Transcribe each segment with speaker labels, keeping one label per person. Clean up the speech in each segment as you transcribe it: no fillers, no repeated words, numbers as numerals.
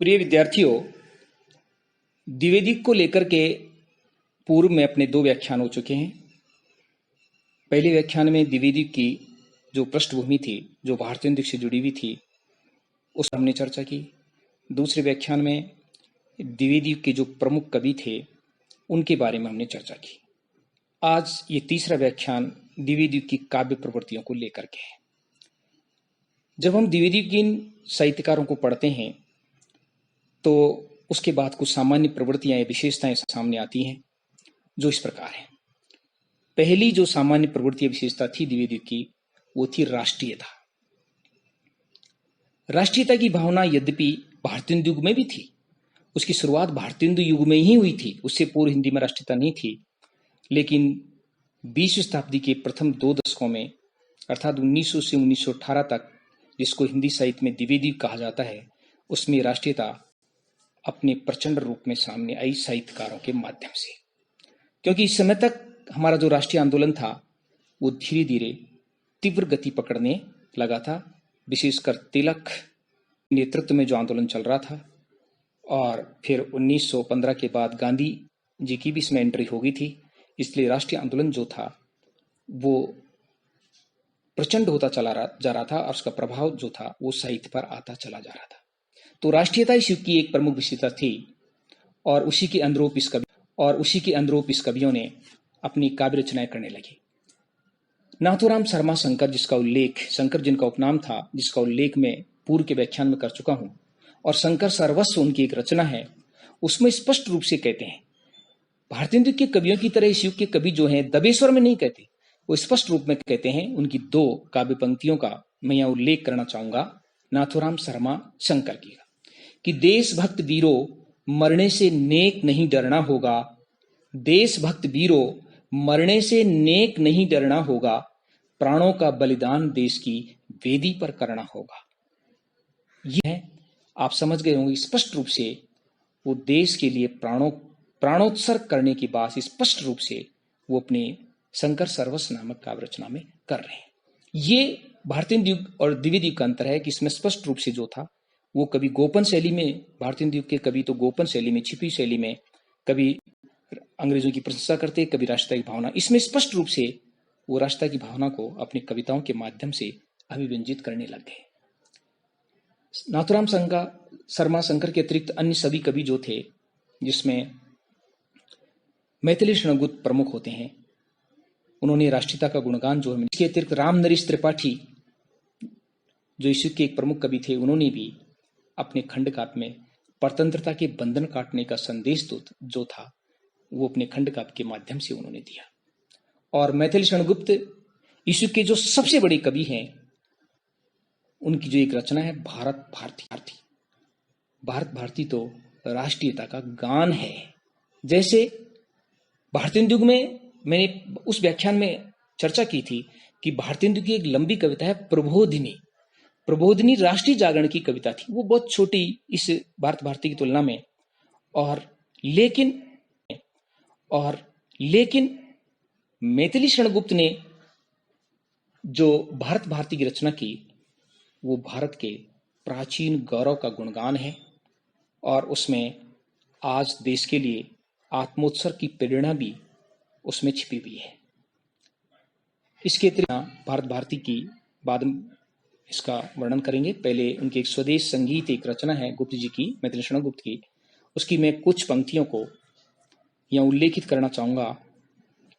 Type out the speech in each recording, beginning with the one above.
Speaker 1: प्रिय विद्यार्थियों, द्विवेदी को लेकर के पूर्व में अपने 2 व्याख्यान हो चुके हैं। पहले व्याख्यान में द्विवेदी की जो पृष्ठभूमि थी, जो भारतीय हिंदू से जुड़ी हुई थी, उस पर हमने चर्चा की। दूसरे व्याख्यान में द्विवेदी के जो प्रमुख कवि थे, उनके बारे में हमने चर्चा की। आज ये तीसरा व्याख्यान द्विवेदी की काव्य प्रवृत्तियों को लेकर के है। जब हम द्विवेदी के इन साहित्यकारों को पढ़ते हैं तो उसके बाद कुछ सामान्य प्रवृत्तियां या विशेषताएं सामने आती हैं, जो इस प्रकार है। पहली जो सामान्य प्रवृत्ति या विशेषता थी द्विवेदी की, वो थी राष्ट्रीयता। राष्ट्रीयता की भावना यद्यपि भारतीय हिंदू युग में भी थी, उसकी शुरुआत भारतीय हिंदू युग में ही हुई थी, उससे पूर्व हिंदी में राष्ट्रीयता नहीं थी। लेकिन 20वीं शताब्दी के प्रथम 2 दशकों में, अर्थात 1900 से 1918 तक, जिसको हिंदी साहित्य में द्विवेदी कहा जाता है, उसमें राष्ट्रीयता अपने प्रचंड रूप में सामने आई साहित्यकारों के माध्यम से। क्योंकि इस समय तक हमारा जो राष्ट्रीय आंदोलन था, वो धीरे धीरे तीव्र गति पकड़ने लगा था, विशेषकर तिलक नेतृत्व में जो आंदोलन चल रहा था। और फिर 1915 के बाद गांधी जी की भी इसमें एंट्री हो गई थी। इसलिए राष्ट्रीय आंदोलन जो था वो प्रचंड होता जा रहा था और उसका प्रभाव जो था वो साहित्य पर आता चला जा रहा था। तो राष्ट्रीयता इस युग की एक प्रमुख विशेषता थी और उसी के अनुरूप इस कवियों ने अपनी काव्य रचनाएं करने लगे। नाथूराम शर्मा शंकर, जिसका उल्लेख, शंकर जिनका उपनाम था, जिसका उल्लेख मैं पूर्व के व्याख्यान में कर चुका हूं, और शंकर सर्वस्व उनकी एक रचना है, उसमें स्पष्ट रूप से कहते हैं, भारतीय हिंदू के कवियों की तरह इस युग के कवि जो हैं दबेश्वर में नहीं कहते, वो स्पष्ट रूप में कहते हैं। उनकी 2 काव्य पंक्तियों का मैं यहां उल्लेख करना चाहूंगा, नाथूराम शर्मा शंकर की, कि देशभक्त वीरों मरने से नेक नहीं डरना होगा, देशभक्त वीरों मरने से नेक नहीं डरना होगा, प्राणों का बलिदान देश की वेदी पर करना होगा। यह आप समझ गए होंगे स्पष्ट रूप से, वो देश के लिए प्राणोत्सर्ग करने की बात स्पष्ट रूप से वो अपने शंकर सर्वस्व नामक काव्य रचना में कर रहे हैं। ये भारतीय हिंदू और द्विवेदी का अंतर है कि इसमें स्पष्ट रूप से जो था वो कभी गोपन शैली में, भारतीय हिंदू के कवि तो गोपन शैली में, छिपी शैली में, कभी अंग्रेजों की प्रशंसा करते, कभी राष्ट्रता की भावना, इसमें स्पष्ट रूप से वो राष्ट्रता की भावना को अपनी कविताओं के माध्यम से अभिव्यंजित करने लग गए। नाथूराम शर्मा शंकर के अतिरिक्त अन्य सभी कवि जो थे, जिसमें मैथिली शरणगुप्त प्रमुख होते हैं, उन्होंने राष्ट्रीयता का गुणगान जो है, इसके अतिरिक्त राम नरेश त्रिपाठी जो इस युग के एक प्रमुख कवि थे, उन्होंने भी अपने खंड काव्य में परतंत्रता के बंधन काटने का संदेश जो था वो अपने खंड काव्य के माध्यम से उन्होंने दिया। और मैथिली शरणगुप्त इस युग के जो सबसे बड़े कवि हैं, उनकी जो एक रचना है भारत भारती। भारत भारती तो राष्ट्रीयता का गान है। जैसे भारतीय हिंदू में मैंने उस व्याख्यान में चर्चा की थी कि भारतीय हिंदू की एक लंबी कविता है प्रबोधिनी राष्ट्रीय जागरण की कविता थी। वो बहुत छोटी इस भारत भारती की तुलना में, और लेकिन मैथिली शरणगुप्त ने जो भारत भारती की रचना की, वो भारत के प्राचीन गौरव का गुणगान है और उसमें आज देश के लिए आत्मोत्सर्ग की प्रेरणा भी उसमें छिपी हुई है। इसके अतिरिक्त भारत भारती की बाद इसका वर्णन करेंगे। पहले उनके एक स्वदेश संगीत एक रचना है गुप्त जी की, मैथिली शरणगुप्त की, उसकी मैं कुछ पंक्तियों को यहाँ उल्लेखित करना चाहूंगा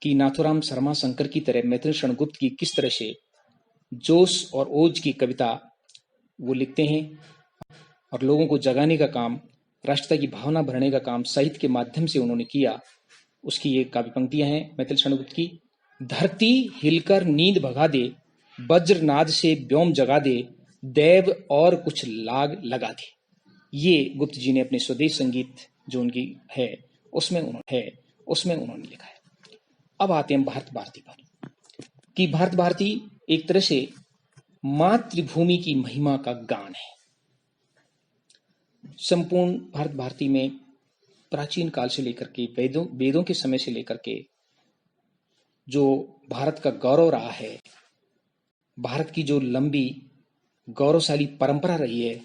Speaker 1: कि नाथूराम शर्मा शंकर की तरह मैथिली शरणगुप्त की किस तरह से जोश और ओज की कविता वो लिखते हैं और लोगों को जगाने का काम, राष्ट्रता की भावना भरने का काम साहित्य के माध्यम से उन्होंने किया। उसकी ये काव्य पंक्तियां हैं मैथिली शरणगुप्त की। धरती हिलकर नींद भगा दे, वज्रनाद से व्योम जगा दे, देव और कुछ लाग लगा दे। ये गुप्त जी ने अपने स्वदेश संगीत जो उनकी है उसमें उन्होंने लिखा है। अब आते हैं भारत भारती पर, कि भारत भारती एक तरह से मातृभूमि की महिमा का गान है। संपूर्ण भारत भारती में प्राचीन काल से लेकर के वेदों के समय से लेकर के जो भारत का गौरव रहा है, भारत की जो लंबी गौरवशाली परंपरा रही है,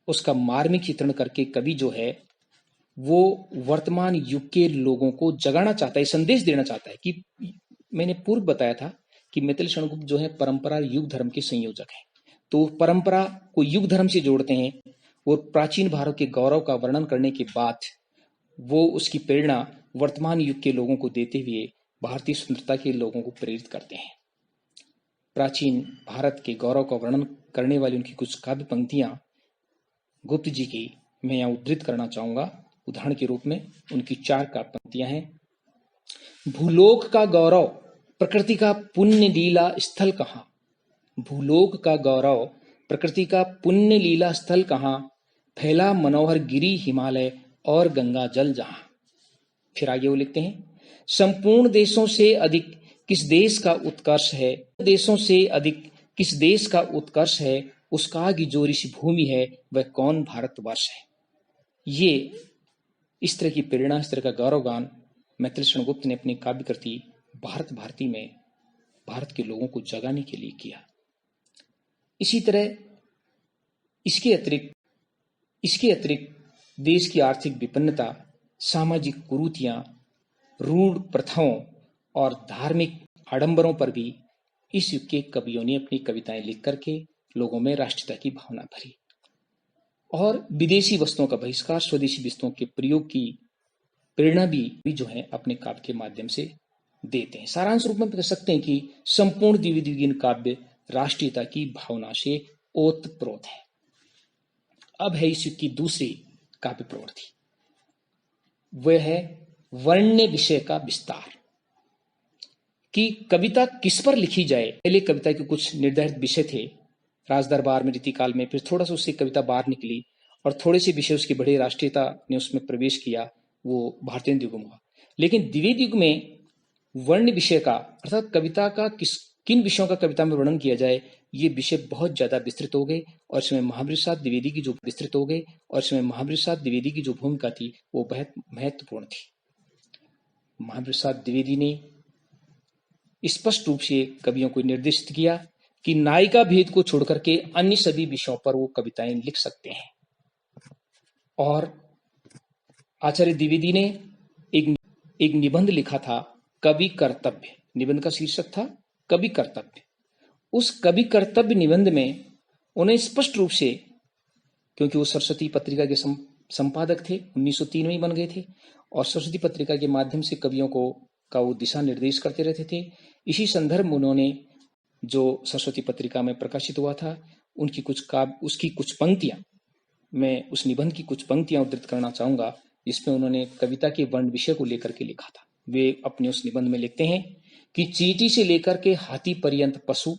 Speaker 1: उसका मार्मिक चित्रण करके कवि जो है वो वर्तमान युग के लोगों को जगाना चाहता है, संदेश देना चाहता है कि मैंने पूर्व बताया था कि मैथिल शरणगुप्त जो है परंपरा युग धर्म के संयोजक है। तो परंपरा को युग धर्म से जोड़ते हैं और प्राचीन भारत के गौरव का वर्णन करने के बाद वो उसकी प्रेरणा वर्तमान युग के लोगों को देते हुए भारतीय स्वतंत्रता के लोगों को प्रेरित करते हैं। प्राचीन भारत के गौरव का वर्णन करने वाली उनकी कुछ काव्य पंक्तियां गुप्त जी की मैं यहाँ उद्धृत करना चाहूंगा उदाहरण के रूप में। उनकी 4 काव्य पंक्तियां हैं। भूलोक का गौरव प्रकृति का पुण्य लीला स्थल कहाँ, भूलोक का गौरव प्रकृति का पुण्य लीला स्थल कहाँ, फैला मनोहर गिरी हिमालय और गंगा जल जहां। फिर आगे वो लिखते हैं, संपूर्ण देशों से अधिक किस देश का उत्कर्ष है, देशों से अधिक किस देश का उत्कर्ष है, उसका की जो ऋषि भूमि है वह कौन भारतवर्ष है। ये इस तरह की प्रेरणा, इस तरह का गौरवगान मैथिल शरणगुप्त ने अपनी काव्य कृति भारत भारती में भारत के लोगों को जगाने के लिए किया। इसी तरह इसके अतिरिक्त देश की आर्थिक विपन्नता, सामाजिक कुरीतियां, रूढ़ प्रथाओं और धार्मिक आडंबरों पर भी इस युग के कवियों ने अपनी कविताएं लिख करके लोगों में राष्ट्रीयता की भावना भरी और विदेशी वस्तुओं का बहिष्कार, स्वदेशी वस्तुओं के प्रयोग की प्रेरणा भी जो है अपने काव्य के माध्यम से देते हैं। सारांश रूप में कह सकते हैं कि संपूर्ण द्विवेदीगीन काव्य राष्ट्रीयता की भावना से ओतप्रोत है। अब है इस युग की दूसरी काव्य प्रवृत्ति, वह है वर्ण्य विषय का विस्तार, कि कविता किस पर लिखी जाए। पहले कविता के कुछ निर्धारित विषय थे, राजदरबार में, रीतिकाल में, फिर थोड़ा सा उससे कविता बाहर निकली और थोड़े से विषय उसकी बढ़े, राष्ट्रीयता ने उसमें प्रवेश किया, वो भारतीय युग में हुआ। लेकिन द्विवेद युग में वर्ण विषय का अर्थात कविता का किन विषयों का कविता में वर्णन किया जाए, ये विषय बहुत ज्यादा विस्तृत हो गए और इसमें महावीर प्रसाद द्विवेदी की जो विस्तृत हो गए और इसमें महावीर प्रसाद द्विवेदी की जो भूमिका थी वो बहुत महत्वपूर्ण थी। महावीर प्रसाद द्विवेदी ने स्पष्ट रूप से कवियों को निर्देशित किया कि नायिका भेद को छोड़कर के अन्य सभी विषयों पर वो कविताएं लिख सकते हैं। और आचार्य द्विवेदी ने एक निबंध लिखा था, कवि कर्तव्य। निबंध का शीर्षक था कवि कर्तव्य। उस कवि कर्तव्य निबंध में उन्हें स्पष्ट रूप से, क्योंकि वो सरस्वती पत्रिका के संपादक थे, 1903 में ही बन गए थे और सरस्वती पत्रिका के माध्यम से कवियों का वो दिशा निर्देश करते रहते थे। इसी संदर्भ में उन्होंने जो सरस्वती पत्रिका में प्रकाशित हुआ था उसकी कुछ पंक्तियां, मैं उस निबंध की कुछ पंक्तियां उद्धृत करना चाहूंगा जिसमें उन्होंने कविता के वर्ण विषय को लेकर के लिखा था। वे अपने उस निबंध में लिखते हैं कि चींटी से लेकर के हाथी पर्यंत पशु,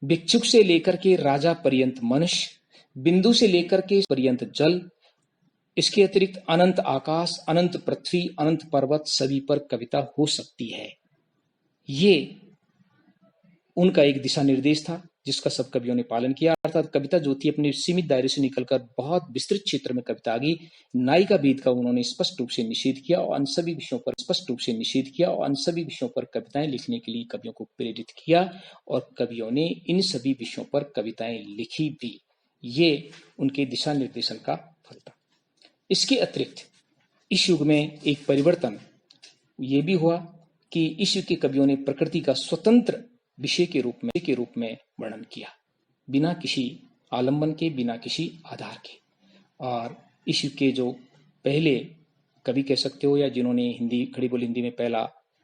Speaker 1: भिक्षुक से लेकर के राजा पर्यंत मनुष्य, बिंदु से लेकर के पर्यंत जल, इसके अतिरिक्त अनंत आकाश, अनंत पृथ्वी, अनंत पर्वत, सभी पर कविता हो सकती है। ये उनका एक दिशा निर्देश था जिसका सब कवियों ने पालन किया। अर्थात कविता जो थी अपने सीमित दायरे से निकलकर बहुत विस्तृत क्षेत्र में कविता आ गई। नायिका भेद का उन्होंने स्पष्ट रूप से निषेध किया और अन सभी विषयों पर कविताएं लिखने के लिए कवियों को प्रेरित किया और कवियों ने इन सभी विषयों पर कविताएं लिखी भी। ये उनके दिशा निर्देशन का फल था। इसके अतिरिक्त इस युग में एक परिवर्तन ये भी हुआ कि इस युग के कवियों ने प्रकृति का स्वतंत्र विषय के रूप में वर्णन किया, बिना किसी आलंबन के, बिना किसी आधार के। और इस युग के जो पहले कवि कह सकते हो या जिन्होंने हिंदी, खड़ी बोली हिंदी में पहला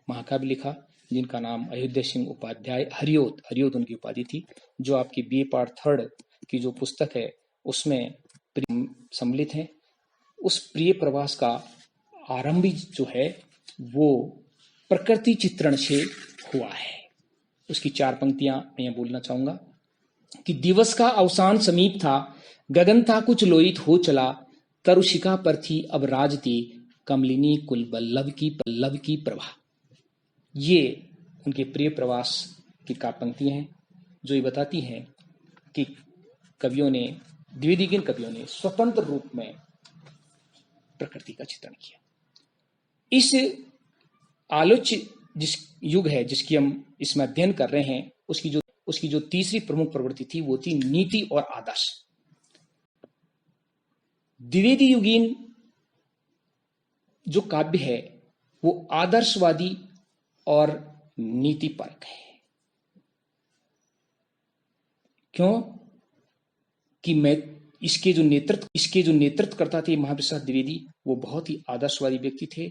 Speaker 1: महाकाव्य लिखा, जिनका नाम अयोध्या सिंह उपाध्याय, हरियोद उनकी उपाधि थी, जो आपकी बीए पार्ट 3 की जो पुस्तक है उसमें सम्मिलित है। उस प्रिय प्रवास का आरंभ जो है वो प्रकृति चित्रण से हुआ है। उसकी 4 पंक्तियां मैं बोलना चाहूंगा कि दिवस का अवसान समीप था, गगन था कुछ लोहित हो चला, तरुशिका पर थी अब राजती, कमलिनी कुल बल्लभ की प्रभा। ये उनके प्रिय प्रवास की पंक्तियां हैं जो ये बताती हैं कि द्विवेदीगीन कवियों ने स्वतंत्र रूप में प्रकृति का चित्रण किया। इस आलोच्य जिस युग है जिसकी हम इसमें अध्ययन कर रहे हैं उसकी जो तीसरी प्रमुख प्रवृत्ति थी वो थी नीति और आदर्श। द्विवेदी युगीन जो काव्य है वो आदर्शवादी और नीतिपरक है। क्यों कि मैं इसके जो नेतृत्व करता थे महाप्रसाद द्विवेदी, वो बहुत ही आदर्शवादी व्यक्ति थे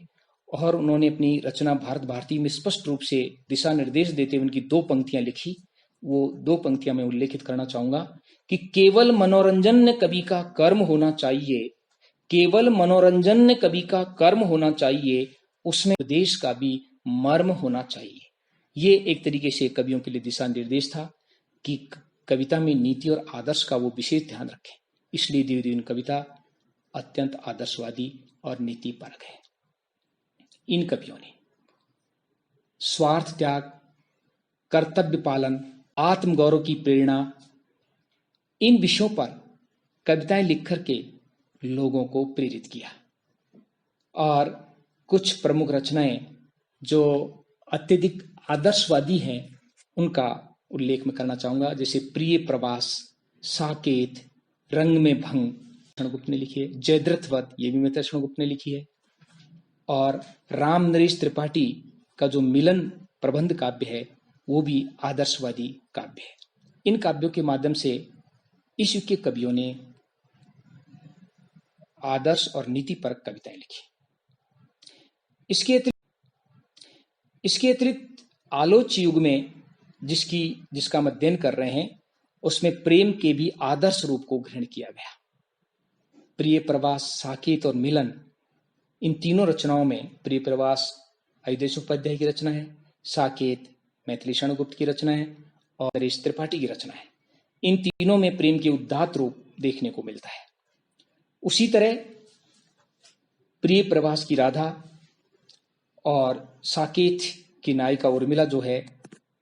Speaker 1: और उन्होंने अपनी रचना भारत भारती में स्पष्ट रूप से दिशा निर्देश देते हुए उनकी 2 पंक्तियां लिखी। वो 2 पंक्तियां मैं उल्लेखित करना चाहूंगा कि केवल मनोरंजन कवि का कर्म होना चाहिए, केवल मनोरंजन कवि का कर्म होना चाहिए, उसमें उपदेश का भी मर्म होना चाहिए। ये एक तरीके से कवियों के लिए दिशा निर्देश था कि कविता में नीति और आदर्श का वो विशेष ध्यान रखें। इसलिए द्विवेदी कविता अत्यंत आदर्शवादी और नीतिपरक है। इन कवियों ने स्वार्थ त्याग, कर्तव्य पालन, आत्मगौरव की प्रेरणा, इन विषयों पर कविताएं लिख करके लोगों को प्रेरित किया। और कुछ प्रमुख रचनाएं जो अत्यधिक आदर्शवादी हैं उनका उल्लेख मैं करना चाहूंगा, जैसे प्रिय प्रवास, साकेत, रंग में भंग कृष्णगुप्त ने लिखी है, जयद्रथवत ये भी कृष्णगुप्त ने लिखी है, और राम नरेश त्रिपाठी का जो मिलन प्रबंध काव्य है वो भी आदर्शवादी काव्य है। इन काव्यों के माध्यम से इस युग के कवियों ने आदर्श और नीतिपरक कविताएं लिखी। इसके अतिरिक्त आलोच्य युग में जिसका हम अध्ययन कर रहे हैं उसमें प्रेम के भी आदर्श रूप को ग्रहण किया गया। प्रिय प्रवास, साकेत और मिलन, इन तीनों रचनाओं में प्रिय प्रवास अयोध्या उपाध्याय की रचना है, साकेत मैथिली क्षणगुप्त की रचना है और नरेश त्रिपाठी की रचना है। इन तीनों में प्रेम के उदात्त रूप देखने को मिलता है। उसी तरह प्रिय प्रवास की राधा और साकेत की नायिका उर्मिला जो है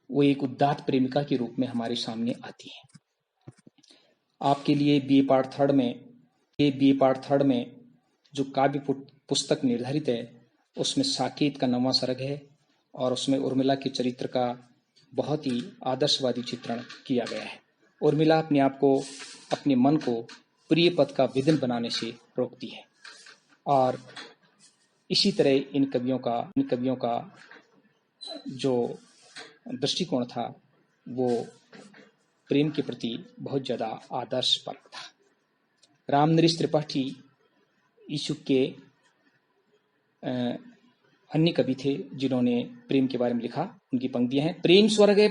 Speaker 1: वो एक उदात्त प्रेमिका के रूप में हमारे सामने आती है। आपके लिए बीए पार्ट थर्ड में जो काव्य पुस्तक निर्धारित है उसमें साकेत का 9वां सर्ग है और उसमें उर्मिला के चरित्र का बहुत ही आदर्शवादी चित्रण किया गया है। उर्मिला अपने आप को, अपने मन को प्रिय पद का विदन बनाने से रोकती है और इसी तरह इन कवियों का जो दृष्टिकोण था वो प्रेम के प्रति बहुत ज्यादा आदर्शपरक था। राम नरेश त्रिपाठी इस युग के अन्य कवि थे जिन्होंने प्रेम के बारे में लिखा। उनकी पंक्तियां हैं, प्रेम स्वर्ग है,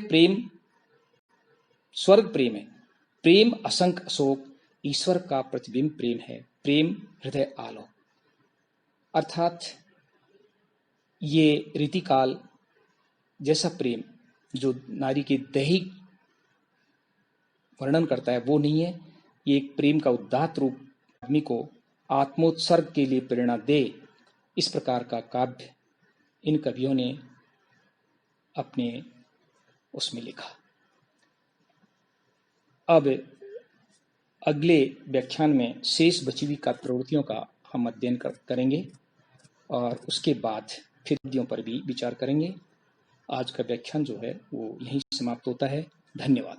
Speaker 1: स्वर्ग प्रेम है, प्रेम असंख अशोक, ईश्वर का प्रतिबिंब प्रेम है, प्रेम हृदय आलोक। अर्थात ये रीतिकाल जैसा प्रेम जो नारी के दैहिक वर्णन करता है वो नहीं है। ये एक प्रेम का उदात्त रूप आदमी को आत्मोत्सर्ग के लिए प्रेरणा दे, इस प्रकार का काव्य इन कवियों ने अपने उसमें लिखा। अब अगले व्याख्यान में शेष बची हुई काव्य प्रवृत्तियों का हम अध्ययन करेंगे और उसके बाद फिर पद्यों पर भी विचार करेंगे। आज का व्याख्यान जो है वो यहीं समाप्त होता है। धन्यवाद।